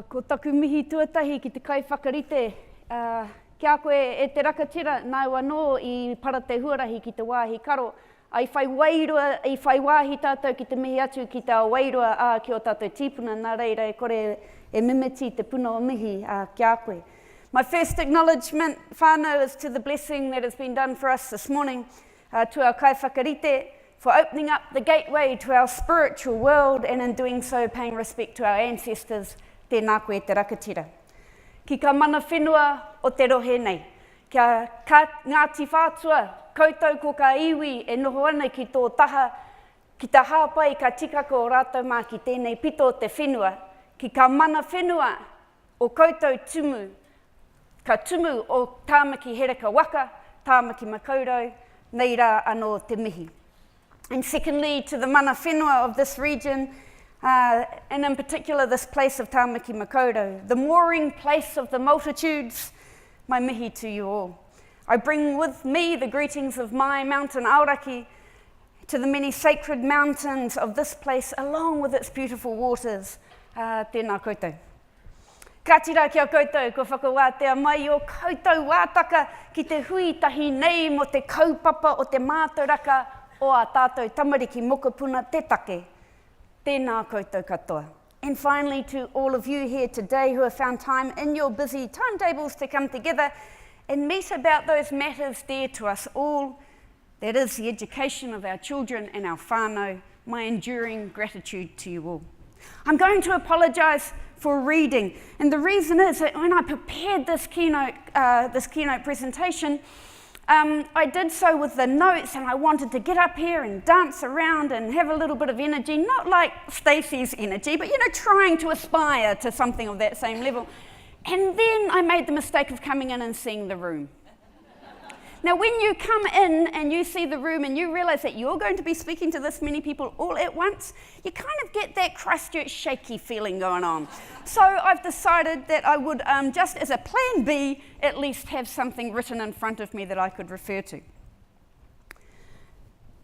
Ko taku mihi tuatahi ki te kaiwhakarite. Kia koe e te rakatira nai wano I para te huarahi ki te wāhi karo. I whai wāhi tātou ki te mihi atu ki te wairua ki o tātou tīpuna. Nā reira e kore e mimiti te puna o mihi kia koe. My first acknowledgement, whānau, is to the blessing that has been done for us this morning, to our kaiwhakarite, for opening up the gateway to our spiritual world, and in doing so paying respect to our ancestors. Tēnā koe te rakatira. Ki ka mana whenua o te rohe nei. Kia Ngāti whātua, koutou ko ka iwi e noho ana ki tō taha, ki ta hāpai ka tikako o rātou mā ki tēnei pito o te whenua. Ki ka mana whenua o koutou tumu, ka tumu o tāmaki hereka waka, tāmaki makaurau, nei rā anō te mihi. And secondly, to the mana whenua of this region, and in particular this place of Tāmaki Makaurau, the mooring place of the multitudes, my mihi to you all. I bring with me the greetings of my mountain auraki to the many sacred mountains of this place, along with its beautiful waters. Tēnā koutou. Ka tira kia koutou, ko whakawātea mai o koutou wātaka ki te huitahi nei mo te kaupapa o te mātauraka o a tātou tamariki mokopuna te take. Tēnā koutou katoa. And finally, to all of you here today who have found time in your busy timetables to come together and meet about those matters dear to us all, that is the education of our children and our whānau, my enduring gratitude to you all. I'm going to apologise for reading, and the reason is that when I prepared this keynote presentation, I did so with the notes, and I wanted to get up here and dance around and have a little bit of energy, not like Stacey's energy, but trying to aspire to something of that same level. And then I made the mistake of coming in and seeing the room. Now, when you come in and you see the room and you realise that you're going to be speaking to this many people all at once, you kind of get that Christchurch shaky feeling going on. So I've decided that I would, just as a plan B, at least have something written in front of me that I could refer to.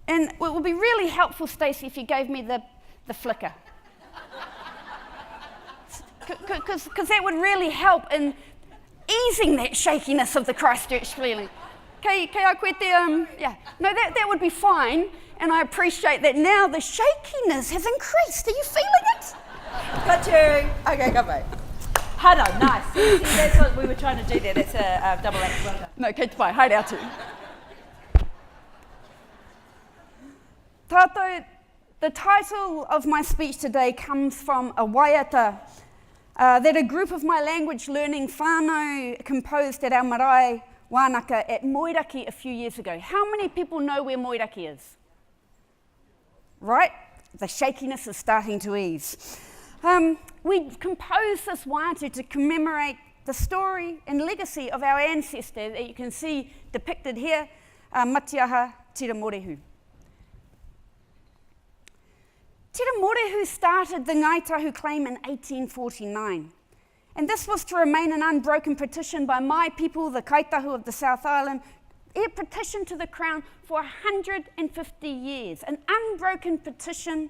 And it would be really helpful, Stacey, if you gave me the flicker. Because that would really help in easing that shakiness of the Christchurch feeling. Yeah, no, that would be fine, and I appreciate that now the shakiness has increased. Are you feeling it? Got you. Okay, go mate. Hana, nice. See, that's what we were trying to do there. That's a double act. Well done. No, kei te pai, haere atu. Tātou, the title of my speech today comes from a waiata that a group of my language learning whānau composed at our marae wānaka at Moiraki a few years ago. How many people know where Moiraki is? Right? The shakiness is starting to ease. We composed this waiata to commemorate the story and legacy of our ancestor that you can see depicted here, Matiaha Tira Morehu. Tira Morehu started the Ngāi Tahu claim in 1849. And this was to remain an unbroken petition by my people, the Ngāi Tahu of the South Island. It petitioned to the Crown for 150 years, an unbroken petition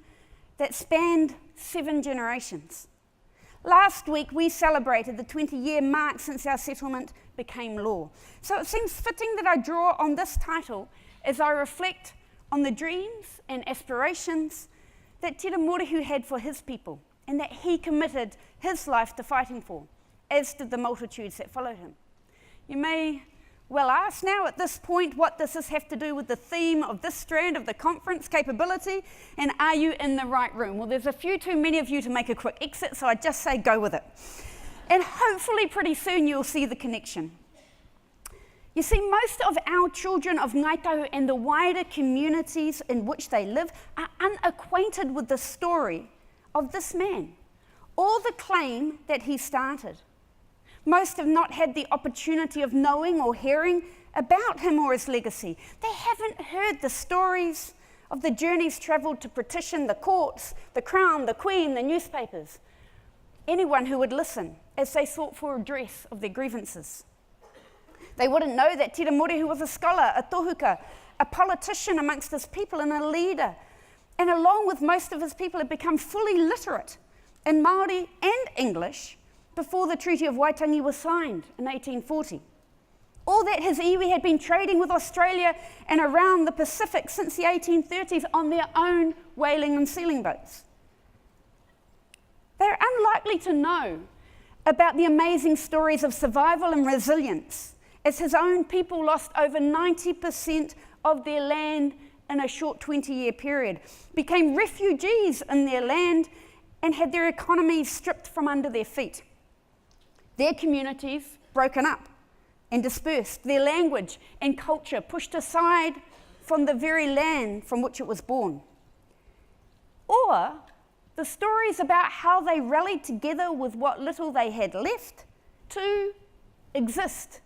that spanned 7 generations. Last week, we celebrated the 20-year mark since our settlement became law. So it seems fitting that I draw on this title as I reflect on the dreams and aspirations that Tira Morehu had for his people, and that he committed his life to fighting for, as did the multitudes that followed him. You may well ask now at this point, what does this have to do with the theme of this strand of the conference, capability, and are you in the right room? Well, there's a few too many of you to make a quick exit, so I just say go with it. And hopefully pretty soon you'll see the connection. You see, most of our children of Ngāi Tahu and the wider communities in which they live are unacquainted with the story of this man, or the claim that he started. Most have not had the opportunity of knowing or hearing about him or his legacy. They haven't heard the stories of the journeys travelled to petition the courts, the Crown, the Queen, the newspapers, anyone who would listen as they sought for redress of their grievances. They wouldn't know that Tira Morehu was a scholar, a tohuka, a politician amongst his people and a leader, and along with most of his people had become fully literate in Māori and English, before the Treaty of Waitangi was signed in 1840. Or that his iwi had been trading with Australia and around the Pacific since the 1830s on their own whaling and sealing boats. They're unlikely to know about the amazing stories of survival and resilience, as his own people lost over 90% of their land in a short 20-year period, became refugees in their land, and had their economies stripped from under their feet. Their communities broken up and dispersed, their language and culture pushed aside from the very land from which it was born. Or the stories about how they rallied together with what little they had left to exist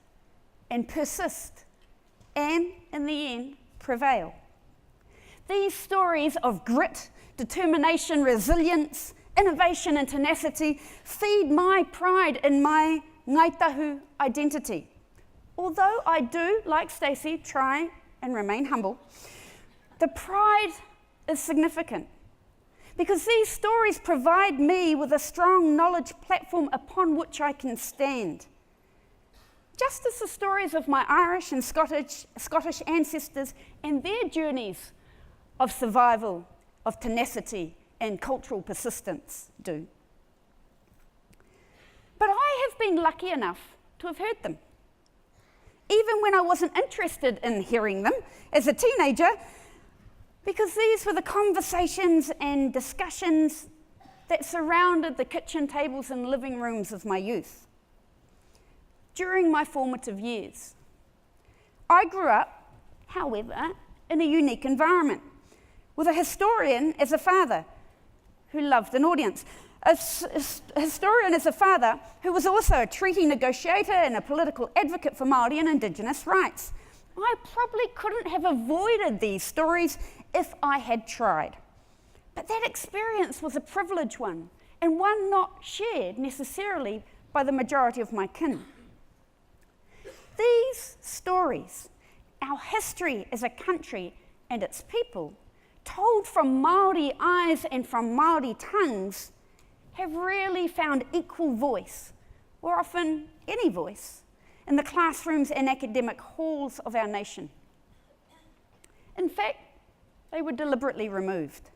and persist, and in the end, prevail. These stories of grit, determination, resilience, innovation, and tenacity feed my pride in my Ngāi Tahu identity. Although I do, like Stacey, try and remain humble, the pride is significant because these stories provide me with a strong knowledge platform upon which I can stand. Just as the stories of my Irish and Scottish ancestors and their journeys of survival, of tenacity, and cultural persistence do. But I have been lucky enough to have heard them, even when I wasn't interested in hearing them as a teenager, because these were the conversations and discussions that surrounded the kitchen tables and living rooms of my youth. During my formative years, I grew up, however, in a unique environment, with a historian as a father who loved an audience. A historian as a father who was also a treaty negotiator and a political advocate for Māori and Indigenous rights. I probably couldn't have avoided these stories if I had tried. But that experience was a privileged one, and one not shared necessarily by the majority of my kin. These stories, our history as a country and its people, told from Māori eyes and from Māori tongues, have really found equal voice, or often any voice, in the classrooms and academic halls of our nation. In fact, they were deliberately removed.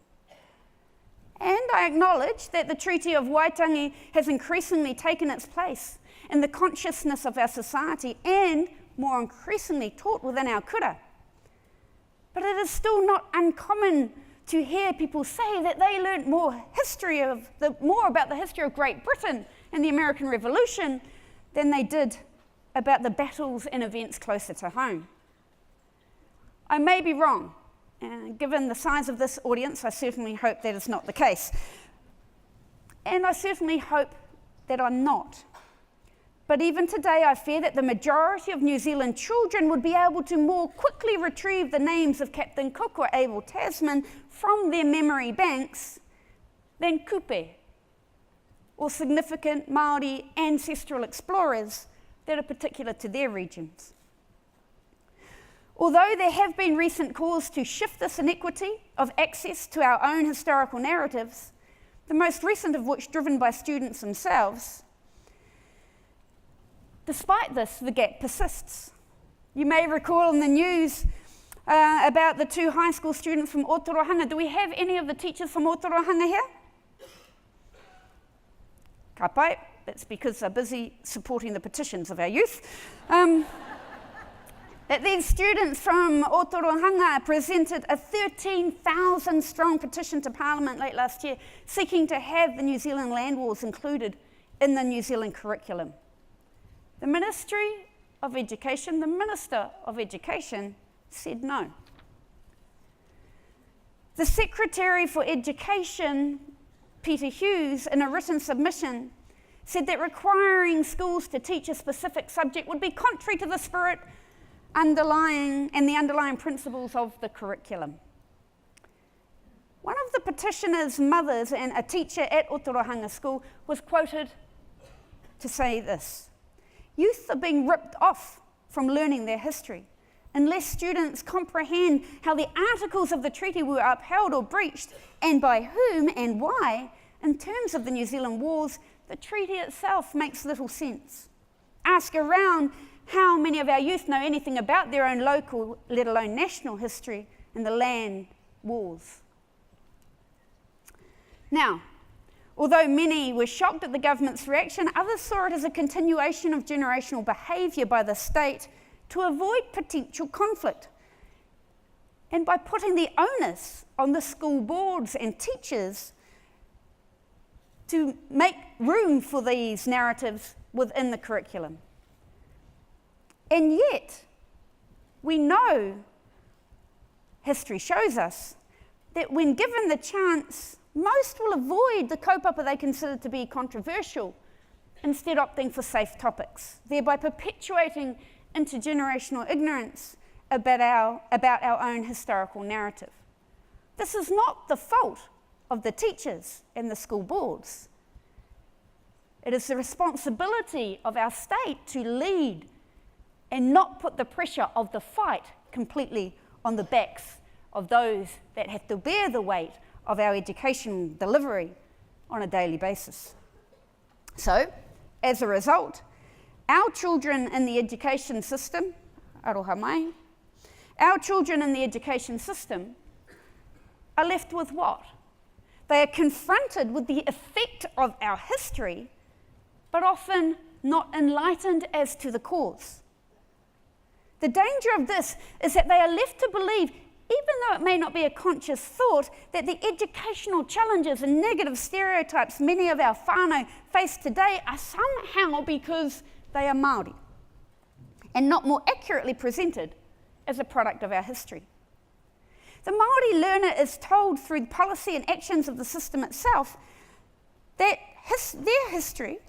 And I acknowledge that the Treaty of Waitangi has increasingly taken its place in the consciousness of our society and more increasingly taught within our kura. But it is still not uncommon to hear people say that they learnt more about the history of Great Britain and the American Revolution than they did about the battles and events closer to home. I may be wrong. Given the size of this audience, I certainly hope that is not the case. And I certainly hope that I'm not. But even today, I fear that the majority of New Zealand children would be able to more quickly retrieve the names of Captain Cook or Abel Tasman from their memory banks than kupe, or significant Māori ancestral explorers that are particular to their regions. Although there have been recent calls to shift this inequity of access to our own historical narratives, the most recent of which driven by students themselves, despite this, the gap persists. You may recall in the news about the 2 high school students from Otorohanga. Do we have any of the teachers from Otorohanga here? Ka pai, that's because they're busy supporting the petitions of our youth. That these students from Otorohanga presented a 13,000 strong petition to Parliament late last year, seeking to have the New Zealand land wars included in the New Zealand curriculum. The Minister of Education said no. The Secretary for Education, Peter Hughes, in a written submission, said that requiring schools to teach a specific subject would be contrary to the spirit and the underlying principles of the curriculum. One of the petitioner's mothers and a teacher at Otorohanga School was quoted to say this: "Youth are being ripped off from learning their history. Unless students comprehend how the articles of the treaty were upheld or breached, and by whom and why, in terms of the New Zealand wars, the treaty itself makes little sense. Ask around how many of our youth know anything about their own local, let alone national history and the land wars. Now, although many were shocked at the government's reaction, others saw it as a continuation of generational behaviour by the state to avoid potential conflict. And by putting the onus on the school boards and teachers to make room for these narratives within the curriculum. And yet, we know, history shows us, that when given the chance, most will avoid the kaupapa they consider to be controversial, instead opting for safe topics, thereby perpetuating intergenerational ignorance about our own historical narrative. This is not the fault of the teachers and the school boards. It is the responsibility of our state to lead and not put the pressure of the fight completely on the backs of those that have to bear the weight of our educational delivery on a daily basis. So, as a result, our children in the education system, aroha mai, our children in the education system are left with what? They are confronted with the effect of our history, but often not enlightened as to the cause. The danger of this is that they are left to believe, even though it may not be a conscious thought, that the educational challenges and negative stereotypes many of our whānau face today are somehow because they are Māori, and not more accurately presented as a product of our history. The Māori learner is told through the policy and actions of the system itself that their history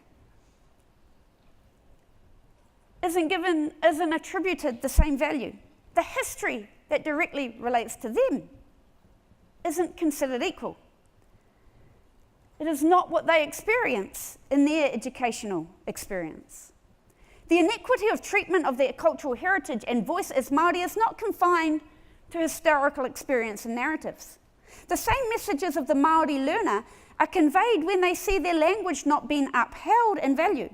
isn't attributed the same value. The history that directly relates to them isn't considered equal. It is not what they experience in their educational experience. The inequity of treatment of their cultural heritage and voice as Māori is not confined to historical experience and narratives. The same messages of the Māori learner are conveyed when they see their language not being upheld and valued,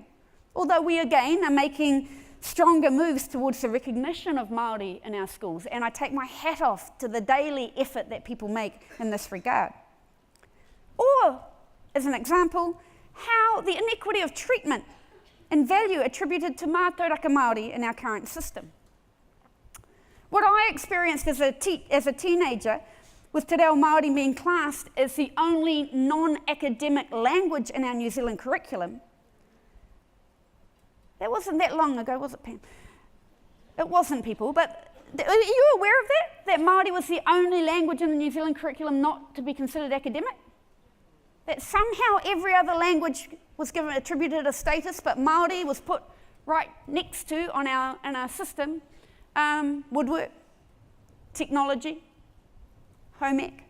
although we again are making stronger moves towards the recognition of Māori in our schools, and I take my hat off to the daily effort that people make in this regard. Or, as an example, how the inequity of treatment and value attributed to mātauraka Māori in our current system. What I experienced as a teenager, with Te Reo Māori being classed as the only non-academic language in our New Zealand curriculum, that wasn't that long ago, was it, Pam? It wasn't, people, but are you aware of that? That Māori was the only language in the New Zealand curriculum not to be considered academic? That somehow every other language was attributed a status, but Māori was put right next to in our system. Woodwork, technology, home ec.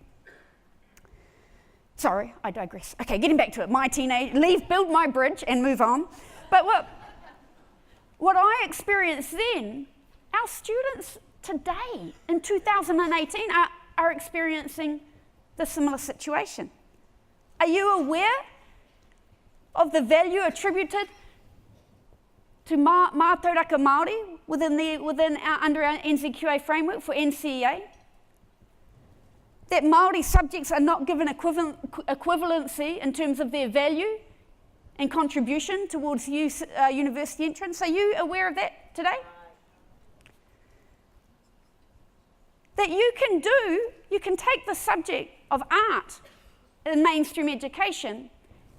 Sorry, I digress. Okay, getting back to it. Build my bridge and move on. But what I experienced then, our students today in 2018 are experiencing the similar situation. Are you aware of the value attributed to mātauraka Māori under our NZQA framework for NCEA? That Māori subjects are not given equivalency in terms of their value and contribution towards university entrance. Are you aware of that today? That you can take the subject of art in mainstream education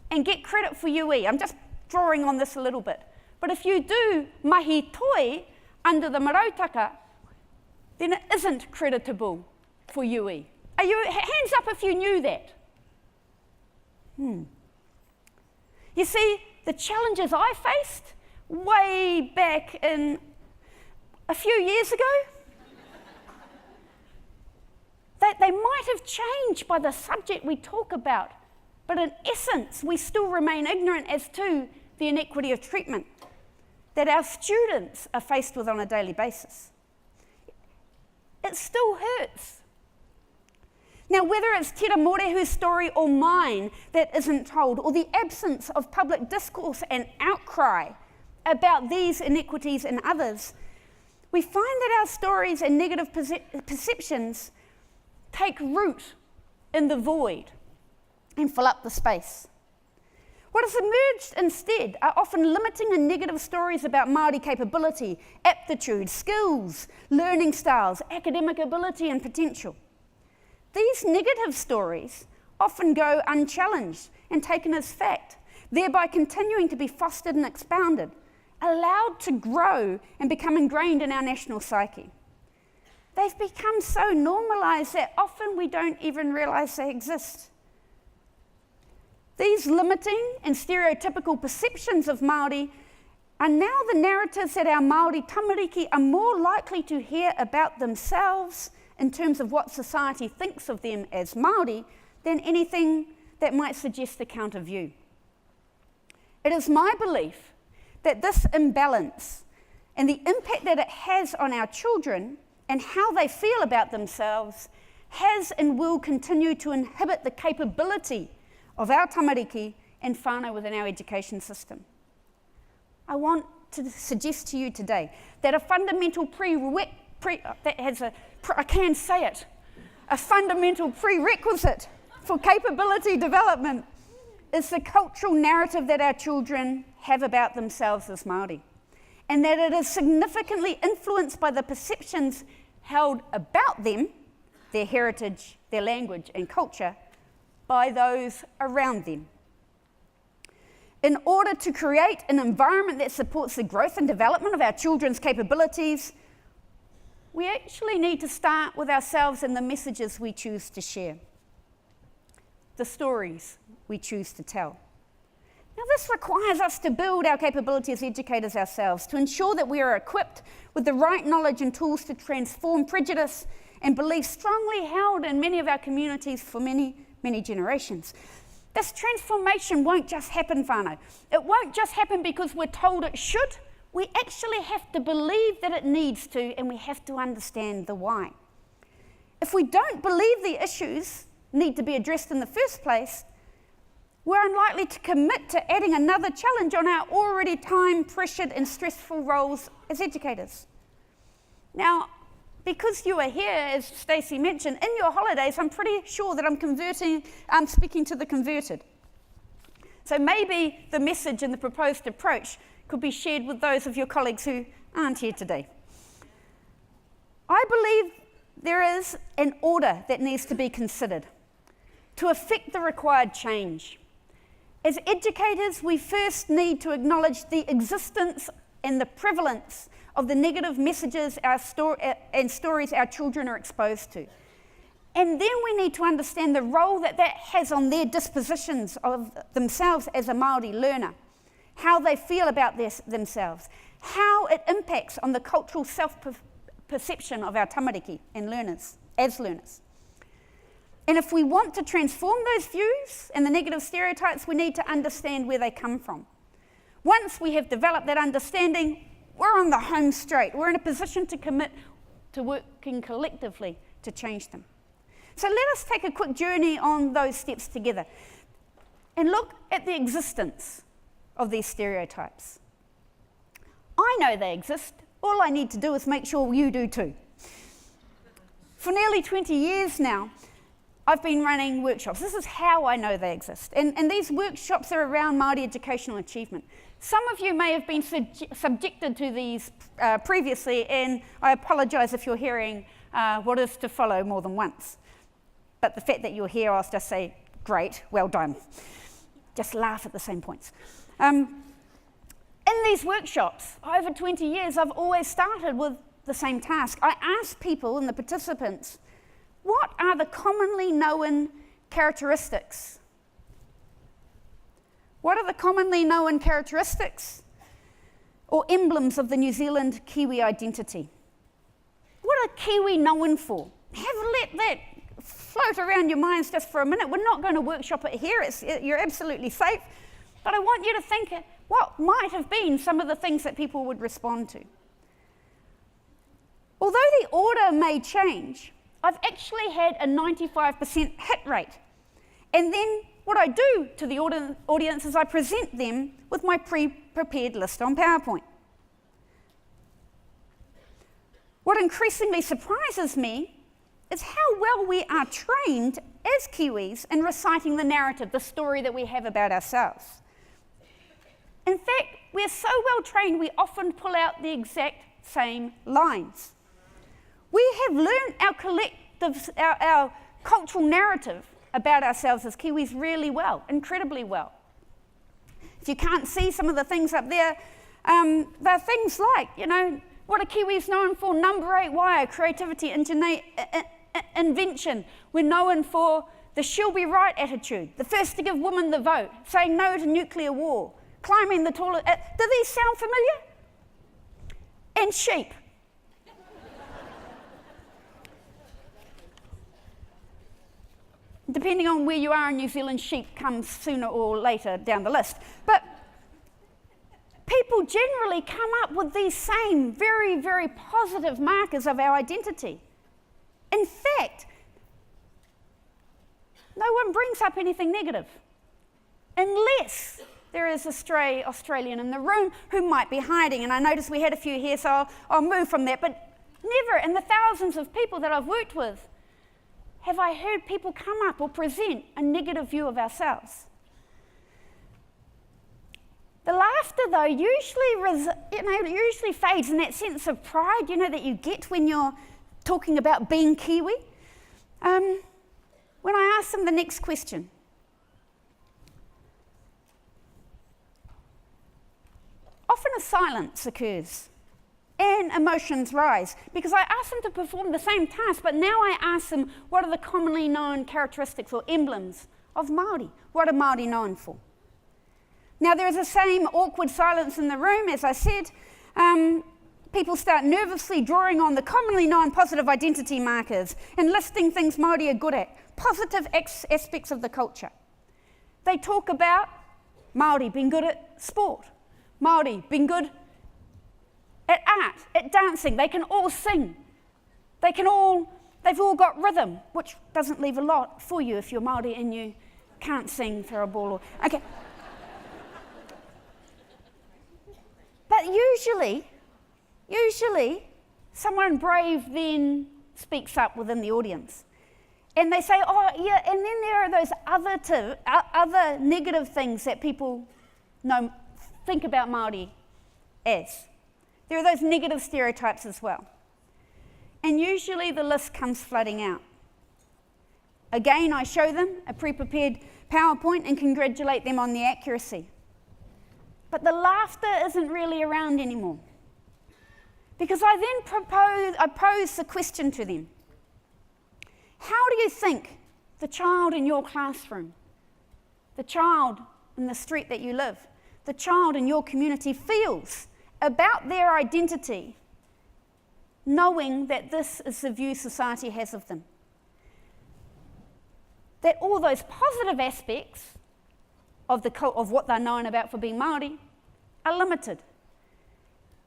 and get credit for UE. I'm just drawing on this a little bit. But if you do mahi toi under the marautaka, then it isn't creditable for UE. Hands up if you knew that. You see, the challenges I faced way back in a few years ago, they might have changed by the subject we talk about, but in essence, we still remain ignorant as to the inequity of treatment that our students are faced with on a daily basis. It still hurts. Now, whether it's Tira Morehu's story or mine that isn't told, or the absence of public discourse and outcry about these inequities in others, we find that our stories and negative perceptions take root in the void and fill up the space. What has emerged instead are often limiting and negative stories about Māori capability, aptitude, skills, learning styles, academic ability and potential. These negative stories often go unchallenged and taken as fact, thereby continuing to be fostered and expounded, allowed to grow and become ingrained in our national psyche. They've become so normalised that often we don't even realise they exist. These limiting and stereotypical perceptions of Māori are now the narratives that our Māori tamariki are more likely to hear about themselves in terms of what society thinks of them as Māori than anything that might suggest a counter view. It is my belief that this imbalance and the impact that it has on our children and how they feel about themselves has and will continue to inhibit the capability of our tamariki and whānau within our education system. I want to suggest to you today that a fundamental a fundamental prerequisite for capability development is the cultural narrative that our children have about themselves as Māori, and that it is significantly influenced by the perceptions held about them, their heritage, their language and culture, by those around them. In order to create an environment that supports the growth and development of our children's capabilities, we actually need to start with ourselves and the messages we choose to share, the stories we choose to tell. Now, this requires us to build our capability as educators ourselves, to ensure that we are equipped with the right knowledge and tools to transform prejudice and beliefs strongly held in many of our communities for many generations. This transformation won't just happen, whānau. It won't just happen because we're told it should. We actually have to believe that it needs to, and we have to understand the why. If we don't believe the issues need to be addressed in the first place, we're unlikely to commit to adding another challenge on our already time-pressured and stressful roles as educators. Now, because you are here, as Stacey mentioned, in your holidays, I'm pretty sure that I'm speaking to the converted. So maybe the message and the proposed approach could be shared with those of your colleagues who aren't here today. I believe there is an order that needs to be considered to effect the required change. As educators, we first need to acknowledge the existence and the prevalence of the negative messages and stories our children are exposed to. And then we need to understand the role that that has on their dispositions of themselves as a Māori learner, how they feel about themselves, how it impacts on the cultural self-perception of our tamariki and learners, as learners. And if we want to transform those views and the negative stereotypes, we need to understand where they come from. Once we have developed that understanding, we're on the home straight. We're in a position to commit to working collectively to change them. So let us take a quick journey on those steps together and look at the existence of these stereotypes. I know they exist. All I need to do is make sure you do too. For nearly 20 years now, I've been running workshops. This is how I know they exist. And these workshops are around Māori educational achievement. Some of you may have been subjected to these previously, and I apologise if you're hearing what is to follow more than once. But the fact that you're here, I'll just say, great, well done. Just laugh at the same points. In these workshops, over 20 years, I've always started with the same task. I ask people and the participants, what are the commonly known characteristics? What are the commonly known characteristics or emblems of the New Zealand Kiwi identity? What are Kiwi known for? Let that float around your minds just for a minute. We're not going to workshop it here. You're absolutely safe. But I want you to think what might have been some of the things that people would respond to. Although the order may change, I've actually had a 95% hit rate. And then what I do to the audience is I present them with my pre-prepared list on PowerPoint. What increasingly surprises me is how well we are trained as Kiwis in reciting the narrative, the story that we have about ourselves. In fact, we're so well trained we often pull out the exact same lines. We have learned our collective, our cultural narrative about ourselves as Kiwis really well, incredibly well. If you can't see some of the things up there, they're things like, what are Kiwis known for? Number 8 wire, creativity, invention. We're known for the she'll be right attitude, the first to give women the vote, saying no to nuclear war, climbing the tallest. Do these sound familiar? And sheep. Depending on where you are in New Zealand, sheep comes sooner or later down the list. But people generally come up with these same very, very positive markers of our identity. In fact, no one brings up anything negative, unless there is a stray Australian in the room who might be hiding. And I noticed we had a few here, so I'll move from that. But never in the thousands of people that I've worked with have I heard people come up or present a negative view of ourselves. The laughter, though, usually fades in that sense of pride, that you get when you're talking about being Kiwi. When I ask them the next question, often a silence occurs and emotions rise, because I ask them to perform the same task, but now I ask them what are the commonly known characteristics or emblems of Māori? What are Māori known for? Now there is the same awkward silence in the room, as I said. People start nervously drawing on the commonly known positive identity markers and listing things Māori are good at, positive aspects of the culture. They talk about Māori being good at sport, Māori being good at art, at dancing. They can all sing. They've all got rhythm, which doesn't leave a lot for you if you're Māori and you can't sing for a ball. Okay. But usually, someone brave then speaks up within the audience. And they say, oh, yeah, and then there are those other negative things that people think about Māori as. There are those negative stereotypes as well. And usually the list comes flooding out. Again, I show them a pre-prepared PowerPoint and congratulate them on the accuracy. But the laughter isn't really around anymore. Because I then pose the question to them. How do you think the child in your classroom, the child in the street that you live, the child in your community feels about their identity, knowing that this is the view society has of them? That all those positive aspects of what they're known about for being Māori are limited.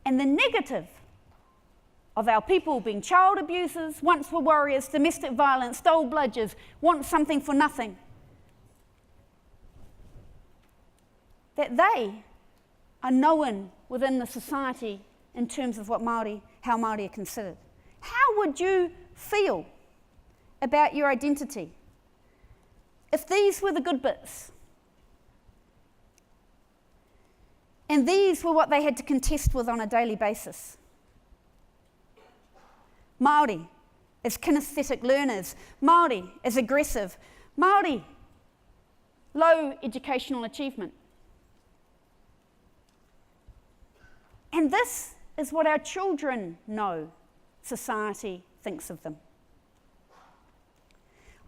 And the negative of our people being child abusers, once were warriors, domestic violence, stole bludgers, want something for nothing, that they are known within the society in terms of how Māori are considered. How would you feel about your identity if these were the good bits? And these were what they had to contest with on a daily basis. Māori as kinesthetic learners, Māori as aggressive, Māori low educational achievement. And this is what our children know society thinks of them.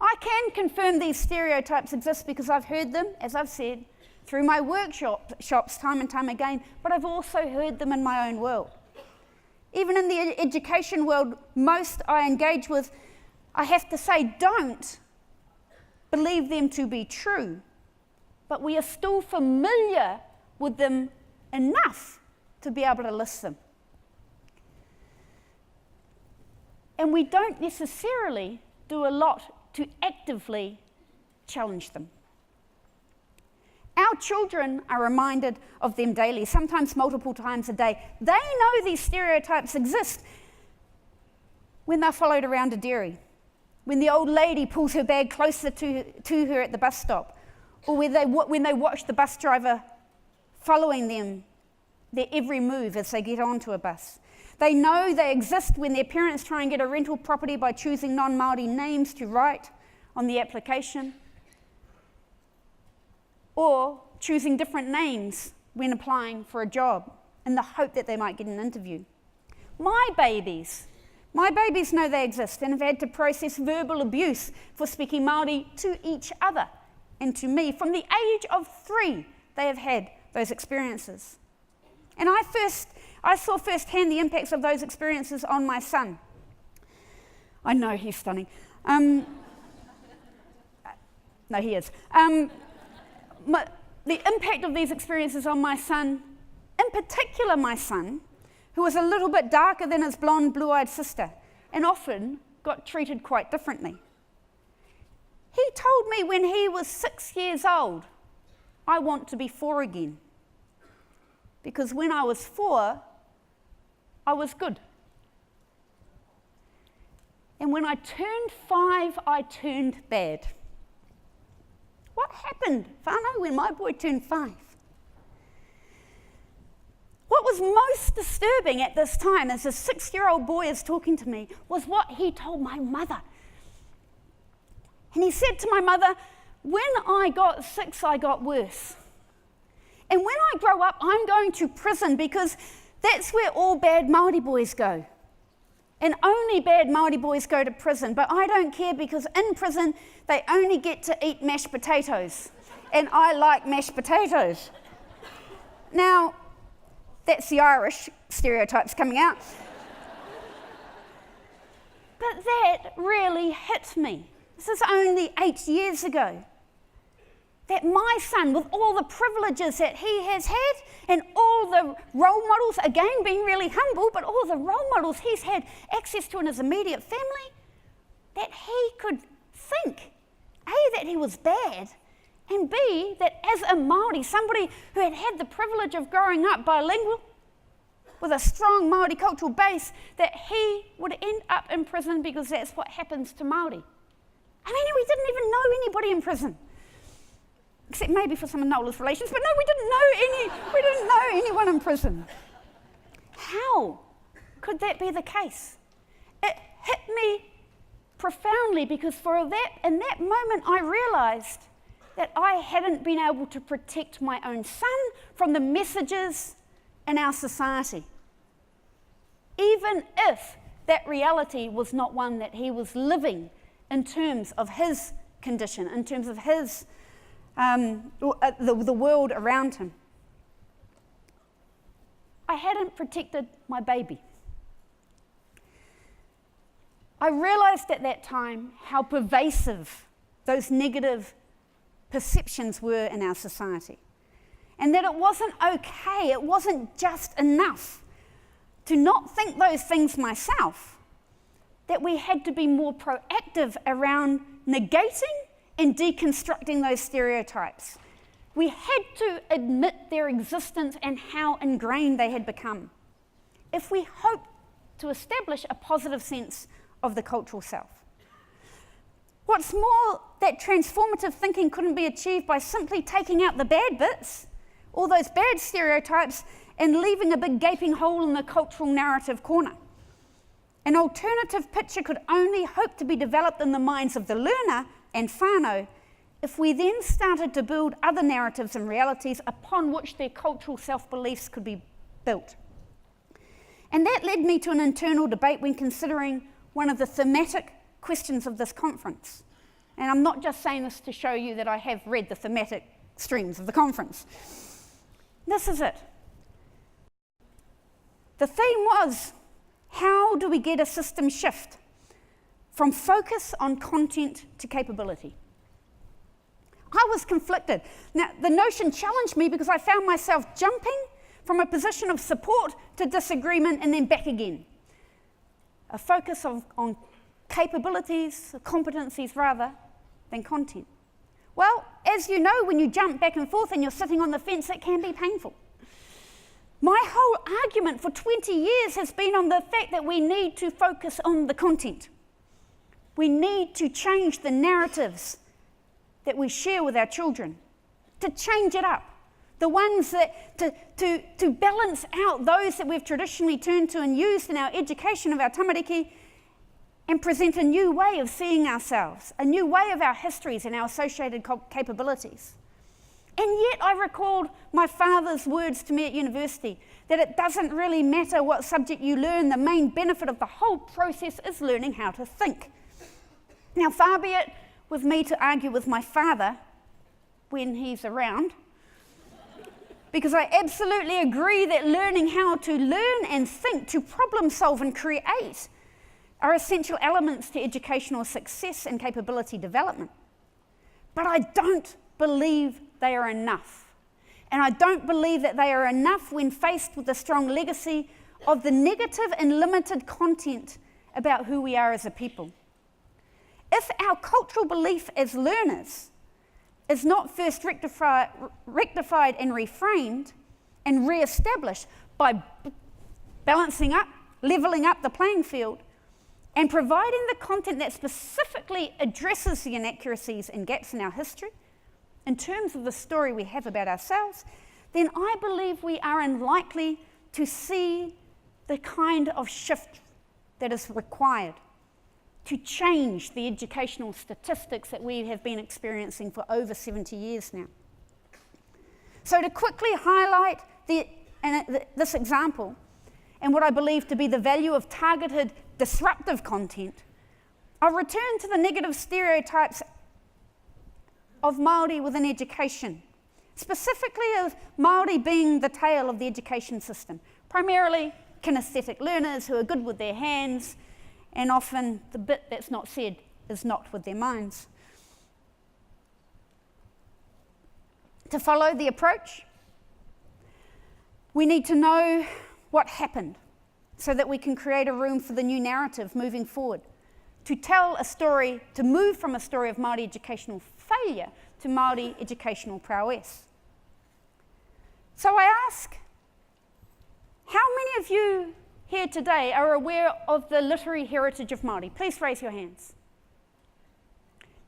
I can confirm these stereotypes exist because I've heard them, as I've said, through my workshops time and time again, but I've also heard them in my own world. Even in the education world, most I engage with, I have to say, don't believe them to be true, but we are still familiar with them enough to be able to list them. and we don't necessarily do a lot to actively challenge them. Our children are reminded of them daily, sometimes multiple times a day. They know these stereotypes exist when they're followed around a dairy, when the old lady pulls her bag closer to her at the bus stop, or when they watch the bus driver following them, their every move as they get onto a bus. They know they exist when their parents try and get a rental property by choosing non-Māori names to write on the application, or choosing different names when applying for a job in the hope that they might get an interview. My babies know they exist and have had to process verbal abuse for speaking Māori to each other and to me. From the age of 3, they have had those experiences. And I saw firsthand the impacts of those experiences on my son. I know, he's stunning. No, he is. The impact of these experiences on my son, in particular my son, who was a little bit darker than his blonde, blue-eyed sister, and often got treated quite differently. He told me when he was 6 years old, I want to be 4 again. Because when I was 4, I was good. And when I turned 5, I turned bad. What happened, whānau, when my boy turned 5? What was most disturbing at this time, as a 6-year-old boy is talking to me, was what he told my mother. And he said to my mother, when I got 6, I got worse. And when I grow up, I'm going to prison because that's where all bad Māori boys go. And only bad Māori boys go to prison, but I don't care because in prison they only get to eat mashed potatoes, and I like mashed potatoes. Now, that's the Irish stereotypes coming out. But that really hit me. This is only 8 years ago. That my son, with all the privileges that he has had and all the role models, again being really humble, but all the role models he's had access to in his immediate family, that he could think, A, that he was bad, and B, that as a Māori, somebody who had had the privilege of growing up bilingual, with a strong Māori cultural base, that he would end up in prison because that's what happens to Māori. I mean, we didn't even know anybody in prison. Except maybe for some of Nola's relations, but no, we didn't know anyone in prison. How could that be the case? It hit me profoundly because in that moment I realized that I hadn't been able to protect my own son from the messages in our society. Even if that reality was not one that he was living in terms of his condition, in terms of his the world around him. I hadn't protected my baby. I realized at that time how pervasive those negative perceptions were in our society, and that it wasn't okay, it wasn't just enough to not think those things myself, that we had to be more proactive around negating and deconstructing those stereotypes. We had to admit their existence and how ingrained they had become, if we hoped to establish a positive sense of the cultural self. What's more, that transformative thinking couldn't be achieved by simply taking out the bad bits, all those bad stereotypes, and leaving a big gaping hole in the cultural narrative corner. An alternative picture could only hope to be developed in the minds of the learner and whānau if we then started to build other narratives and realities upon which their cultural self-beliefs could be built. And that led me to an internal debate when considering one of the thematic questions of this conference. And I'm not just saying this to show you that I have read the thematic streams of the conference. This is it. The theme was, how do we get a system shift from focus on content to capability? I was conflicted. Now, the notion challenged me because I found myself jumping from a position of support to disagreement and then back again. a focus on capabilities, competencies rather, than content. Well, as you know, when you jump back and forth and you're sitting on the fence, it can be painful. My whole argument for 20 years has been on the fact that we need to focus on the content. We need to change the narratives that we share with our children, to change it up. The ones that, to balance out those that we've traditionally turned to and used in our education of our tamariki, and present a new way of seeing ourselves, a new way of our histories and our associated capabilities. And yet I recalled my father's words to me at university, that it doesn't really matter what subject you learn, the main benefit of the whole process is learning how to think. Now, far be it with me to argue with my father when he's around, because I absolutely agree that learning how to learn and think, to problem solve and create, are essential elements to educational success and capability development. But I don't believe they are enough. And I don't believe that they are enough when faced with a strong legacy of the negative and limited content about who we are as a people. If our cultural belief as learners is not first rectified and reframed and re-established by balancing up, levelling up the playing field, and providing the content that specifically addresses the inaccuracies and gaps in our history, in terms of the story we have about ourselves, then I believe we are unlikely to see the kind of shift that is required to change the educational statistics that we have been experiencing for over 70 years now. So to quickly highlight this example and what I believe to be the value of targeted disruptive content, I'll return to the negative stereotypes of Māori within education, specifically of Māori being the tail of the education system, primarily kinesthetic learners who are good with their hands, and often the bit that's not said is not with their minds. To follow the approach, we need to know what happened so that we can create a room for the new narrative moving forward, to tell a story, to move from a story of Māori educational failure to Māori educational prowess. So I ask, how many of you here today are aware of the literary heritage of Māori? Please raise your hands.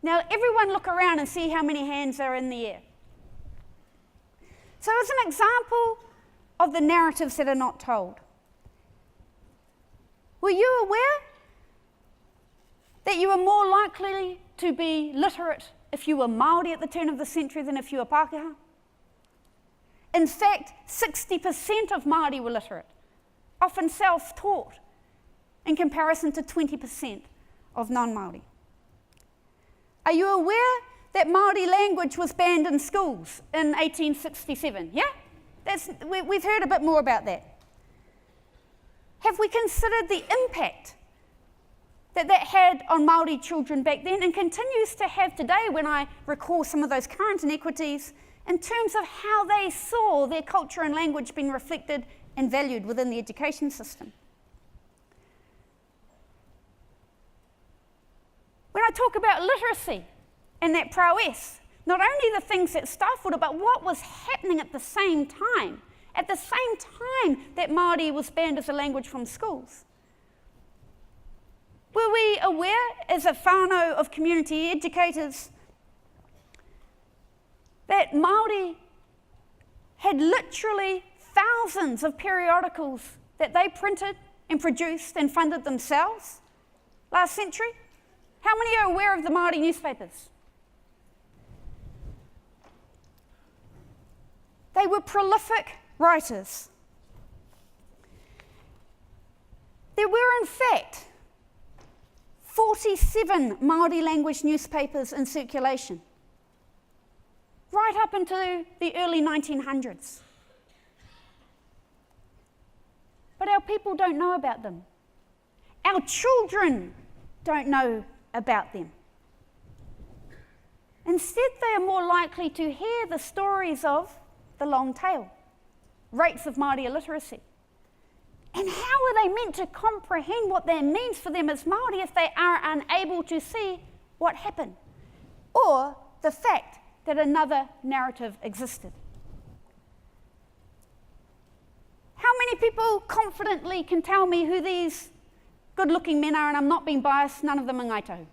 Now everyone look around and see how many hands are in the air. So as an example of the narratives that are not told, were you aware that you were more likely to be literate if you were Māori at the turn of the century than if you were Pākehā? In fact, 60% of Māori were literate, often self-taught, in comparison to 20% of non-Māori. Are you aware that Māori language was banned in schools in 1867? Yeah? We've heard a bit more about that. Have we considered the impact that had on Māori children back then, and continues to have today when I recall some of those current inequities in terms of how they saw their culture and language being reflected and valued within the education system? When I talk about literacy and that prowess, not only the things that stifled it, but what was happening at the same time that Māori was banned as a language from schools. Were we aware, as a whānau of community educators, that Māori had literally thousands of periodicals that they printed and produced and funded themselves last century? How many are aware of the Māori newspapers? They were prolific writers. There were, in fact, 47 Māori language newspapers in circulation, right up into the early 1900s. But our people don't know about them. Our children don't know about them. Instead, they are more likely to hear the stories of the long tail, rates of Māori illiteracy, And how are they meant to comprehend what that means for them as Māori if they are unable to see what happened? Or the fact that another narrative existed. How many people confidently can tell me who these good-looking men are, and I'm not being biased, none of them are Ngāi Tahu?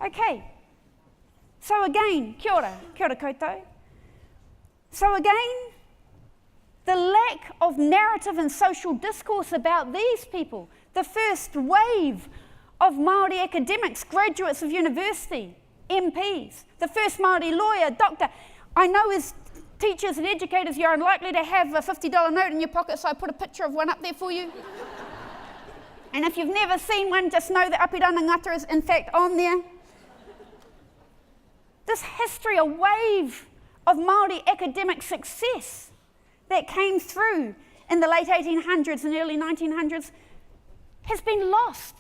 Okay. So again, kia ora koutou. So again, the lack of narrative and social discourse about these people, the first wave of Māori academics, graduates of university, MPs, the first Māori lawyer, doctor. I know as teachers and educators you're unlikely to have a $50 note in your pocket, so I put a picture of one up there for you. And if you've never seen one, just know that Apirana Ngata is in fact on there. This history, a wave of Māori academic success that came through in the late 1800s and early 1900s has been lost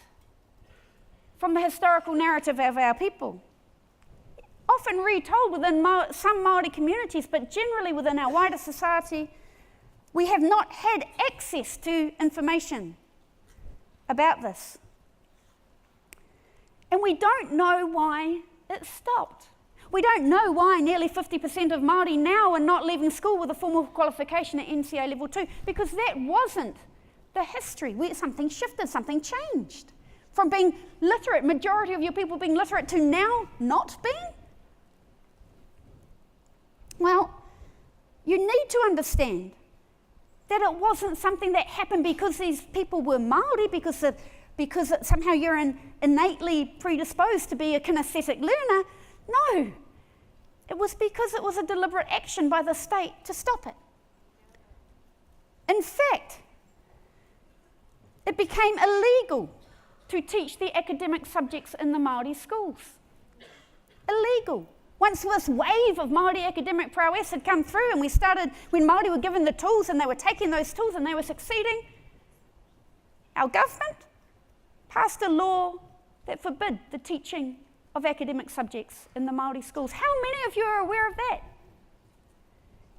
from the historical narrative of our people. Often retold within some Māori communities, but generally within our wider society, we have not had access to information about this. And we don't know why it stopped. We don't know why nearly 50% of Māori now are not leaving school with a formal qualification at NCA level 2, because that wasn't the history. Something shifted, something changed. From being literate, majority of your people being literate, to now not being? Well, you need to understand that it wasn't something that happened because these people were Māori, because somehow you're innately predisposed to be a kinesthetic learner. No, it was because it was a deliberate action by the state to stop it. In fact, it became illegal to teach the academic subjects in the Māori schools. Illegal. Once this wave of Māori academic prowess had come through and when Māori were given the tools and they were taking those tools and they were succeeding, our government passed a law that forbid the teaching of academic subjects in the Māori schools. How many of you are aware of that?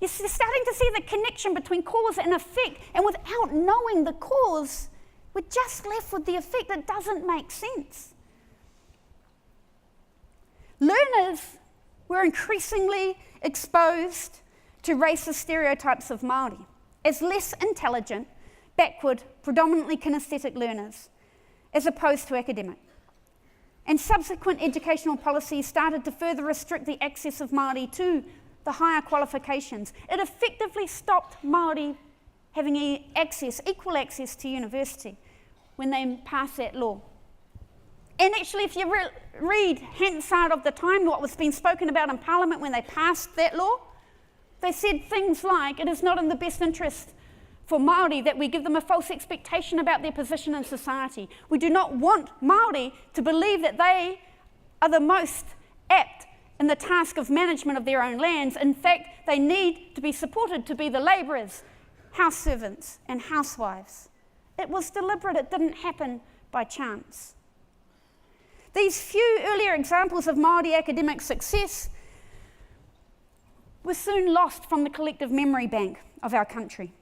You're starting to see the connection between cause and effect, and without knowing the cause, we're just left with the effect that doesn't make sense. Learners were increasingly exposed to racist stereotypes of Māori as less intelligent, backward, predominantly kinesthetic learners, as opposed to academic. And subsequent educational policies started to further restrict the access of Māori to the higher qualifications. It effectively stopped Māori having equal access to university when they passed that law. And actually, if you read Hansard of the time, what was being spoken about in Parliament when they passed that law, they said things like, it is not in the best interest for Māori that we give them a false expectation about their position in society. We do not want Māori to believe that they are the most apt in the task of management of their own lands. In fact, they need to be supported to be the labourers, house servants and housewives. It was deliberate, it didn't happen by chance. These few earlier examples of Māori academic success were soon lost from the collective memory bank of our country.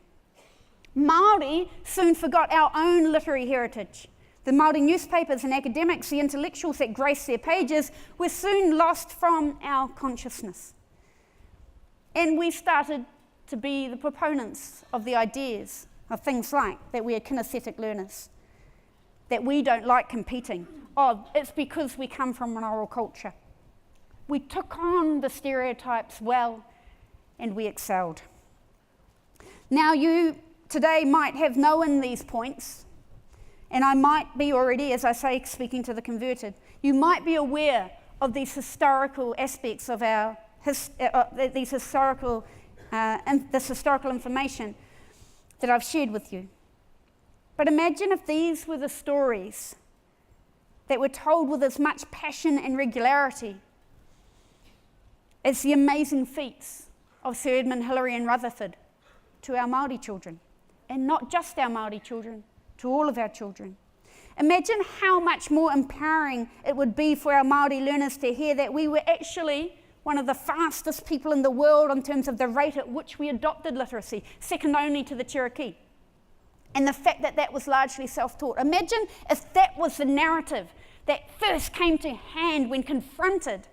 Māori soon forgot our own literary heritage. The Māori newspapers and academics, the intellectuals that grace their pages, were soon lost from our consciousness. And we started to be the proponents of the ideas of things like that we are kinesthetic learners, that we don't like competing. Oh, it's because we come from an oral culture. We took on the stereotypes well and we excelled. Now you today might have known these points, and I might be already, as I say, speaking to the converted, you might be aware of these historical aspects of this historical information that I've shared with you. But imagine if these were the stories that were told with as much passion and regularity as the amazing feats of Sir Edmund Hillary and Rutherford to our Māori children, and not just our Māori children, to all of our children. Imagine how much more empowering it would be for our Māori learners to hear that we were actually one of the fastest people in the world in terms of the rate at which we adopted literacy, second only to the Cherokee. and the fact that that was largely self-taught. Imagine if that was the narrative that first came to hand when confronted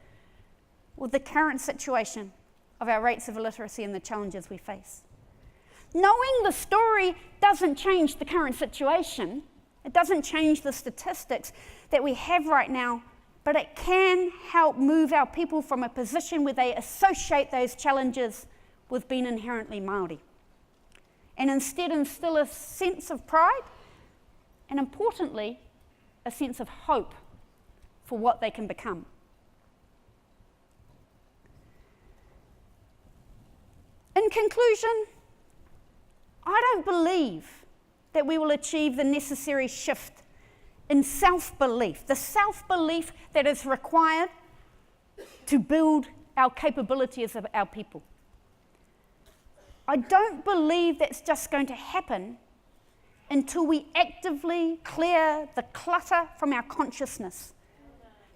with the current situation of our rates of illiteracy and the challenges we face. Knowing the story doesn't change the current situation. It doesn't change the statistics that we have right now, but it can help move our people from a position where they associate those challenges with being inherently Māori, and instead instill a sense of pride and, importantly, a sense of hope for what they can become. In conclusion, I don't believe that we will achieve the necessary shift in self-belief, the self-belief that is required to build our capability as our people. I don't believe that's just going to happen until we actively clear the clutter from our consciousness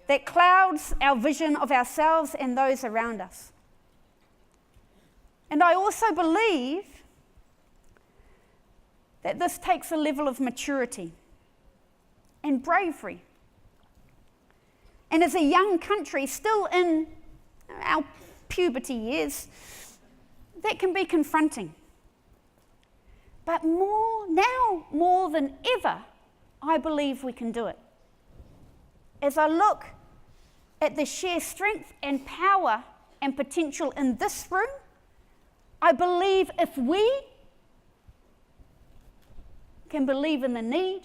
that clouds our vision of ourselves and those around us. And I also believe that this takes a level of maturity and bravery. And as a young country, still in our puberty years, that can be confronting. But now more than ever, I believe we can do it. As I look at the sheer strength and power and potential in this room, I believe if we can believe in the need,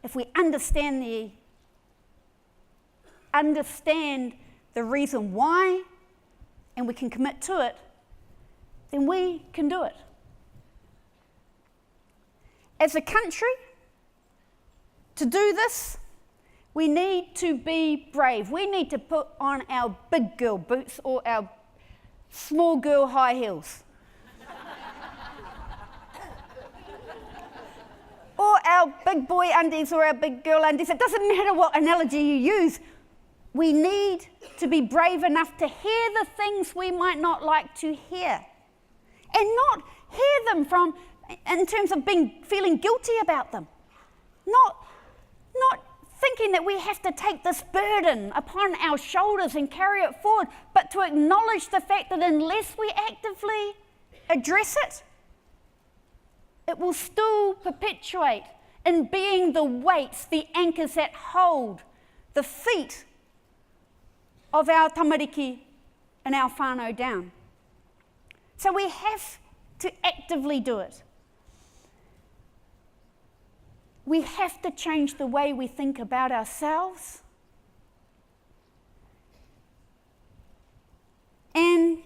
if we understand the reason why, and we can commit to it, then we can do it. As a country, to do this, we need to be brave. We need to put on our big girl boots or our small girl high heels. Or our big boy undies or our big girl undies. It doesn't matter what analogy you use. We need to be brave enough to hear the things we might not like to hear. And not hear them in terms of feeling guilty about them. Not thinking that we have to take this burden upon our shoulders and carry it forward, but to acknowledge the fact that unless we actively address it, it will still perpetuate in being the weights, the anchors that hold the feet of our tamariki and our whānau down. So we have to actively do it. We have to change the way we think about ourselves. And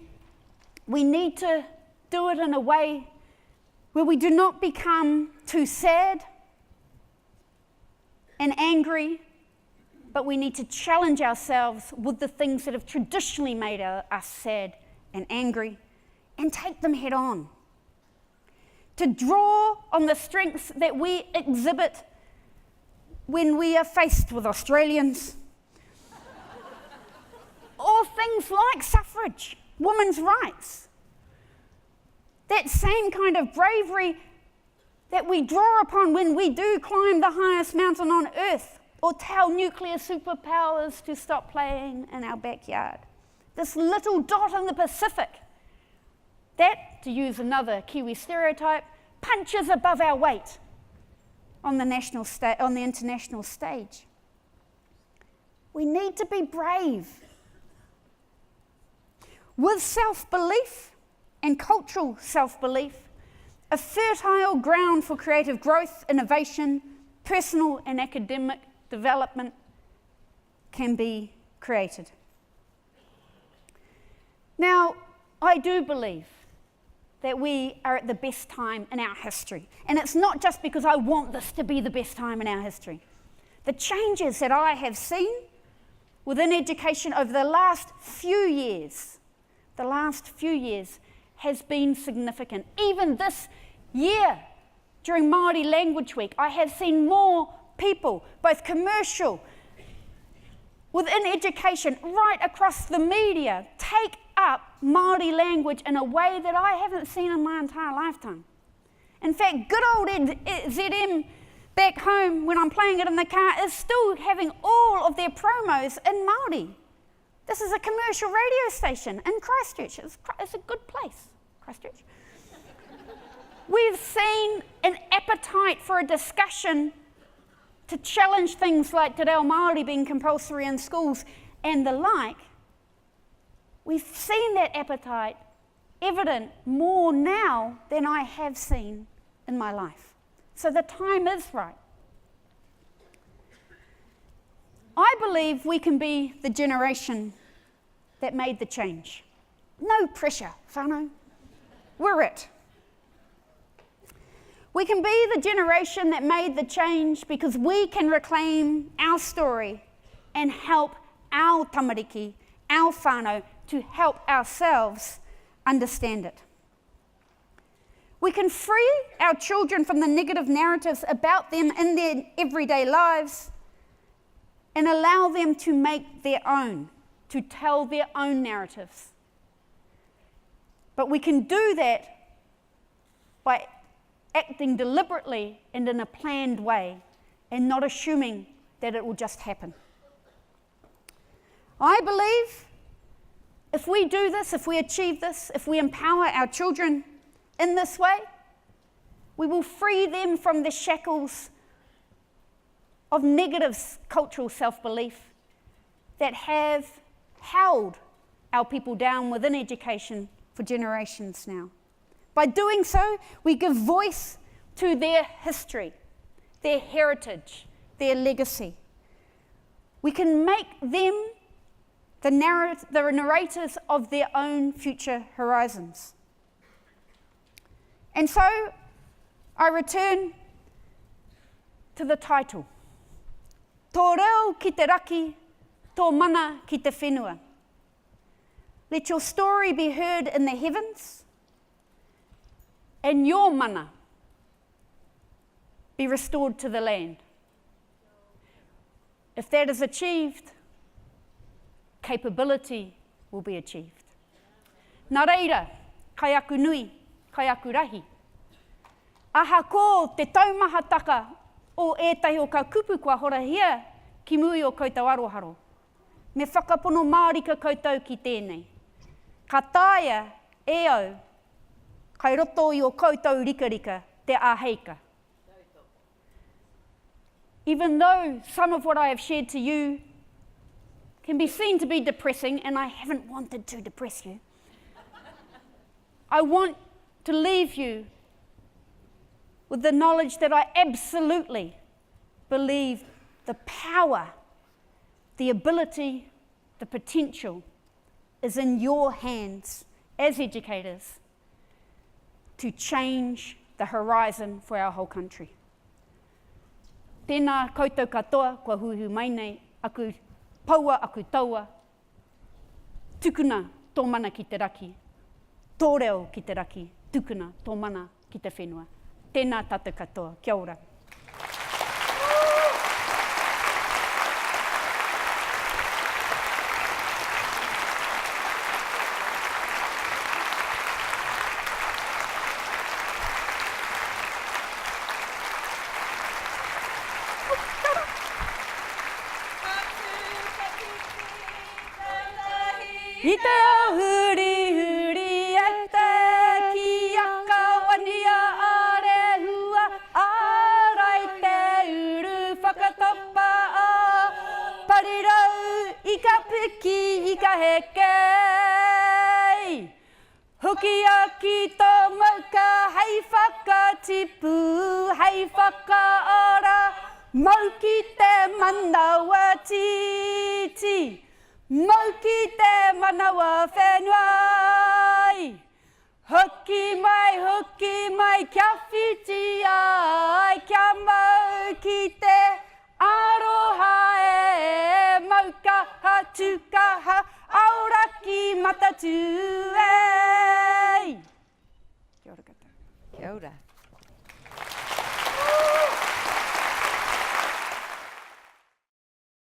we need to do it in a way where we do not become too sad and angry, but we need to challenge ourselves with the things that have traditionally made us sad and angry and take them head on. To draw on the strengths that we exhibit when we are faced with Australians, or things like suffrage, women's rights. That same kind of bravery that we draw upon when we do climb the highest mountain on earth, or tell nuclear superpowers to stop playing in our backyard. This little dot in the Pacific, that, to use another Kiwi stereotype, punches above our weight on the international stage. We need to be brave. With self-belief and cultural self-belief, a fertile ground for creative growth, innovation, personal and academic development can be created. Now, I do believe that we are at the best time in our history. And it's not just because I want this to be the best time in our history. The changes that I have seen within education over the last few years has been significant. Even this year, during Māori Language Week, I have seen more people, both commercial, within education, right across the media, take up Māori language in a way that I haven't seen in my entire lifetime. In fact, good old ZM back home, when I'm playing it in the car, is still having all of their promos in Māori. This is a commercial radio station in Christchurch. It's a good place, Christchurch. We've seen an appetite for a discussion to challenge things like Te Reo Māori being compulsory in schools and the like. We've seen that appetite evident more now than I have seen in my life. So the time is right. I believe we can be the generation that made the change. No pressure, whānau. We're it. We can be the generation that made the change because we can reclaim our story and help our tamariki, our whānau, to help ourselves understand it. We can free our children from the negative narratives about them in their everyday lives and allow them to make their own, to tell their own narratives. But we can do that by acting deliberately and in a planned way and not assuming that it will just happen. I believe if we do this, if we achieve this, if we empower our children in this way, we will free them from the shackles of negative cultural self-belief that have held our people down within education for generations now. By doing so, we give voice to their history, their heritage, their legacy. We can make them the narrators of their own future horizons. And so, I return to the title. Tō reo ki te raki, tō mana ki te whenua. Let your story be heard in the heavens, and your mana be restored to the land. If that is achieved, capability will be achieved. Nā reira, kai aku nui, kai aku rahi. Aha ko te taumahataka o ētahi o ka kupu kua horahia ki mui o koutou aroharo. Me whakapono mārika koutou ki tēnei. Ka tāia e au, kai roto i o koutou rikarika te āheika. Even though some of what I have shared to you can be seen to be depressing, and I haven't wanted to depress you, I want to leave you with the knowledge that I absolutely believe the power, the ability, the potential is in your hands as educators to change the horizon for our whole country. Tēnā koutou katoa, kua huhu mai nei, aku paua, aku taua, tukuna tō mana ki te raki, tō reo ki te raki, tukuna tō mana ki te whenua. Tēnā tātou katoa, kia ora. I te ao huri huri e te ki aka wania are hua arai te uru whakatopa a parirau I ka piki I ka hekei. Huki aki tō mauka hei whakatipu hei whakaora mau ki te manawa titi. Mau ki te manawa whenua. Huki mai, kia whiti ai, kia mau ki te aroha e, maukaha, tukaha, auraki matatu e. Kia ora katoa. Kia ora.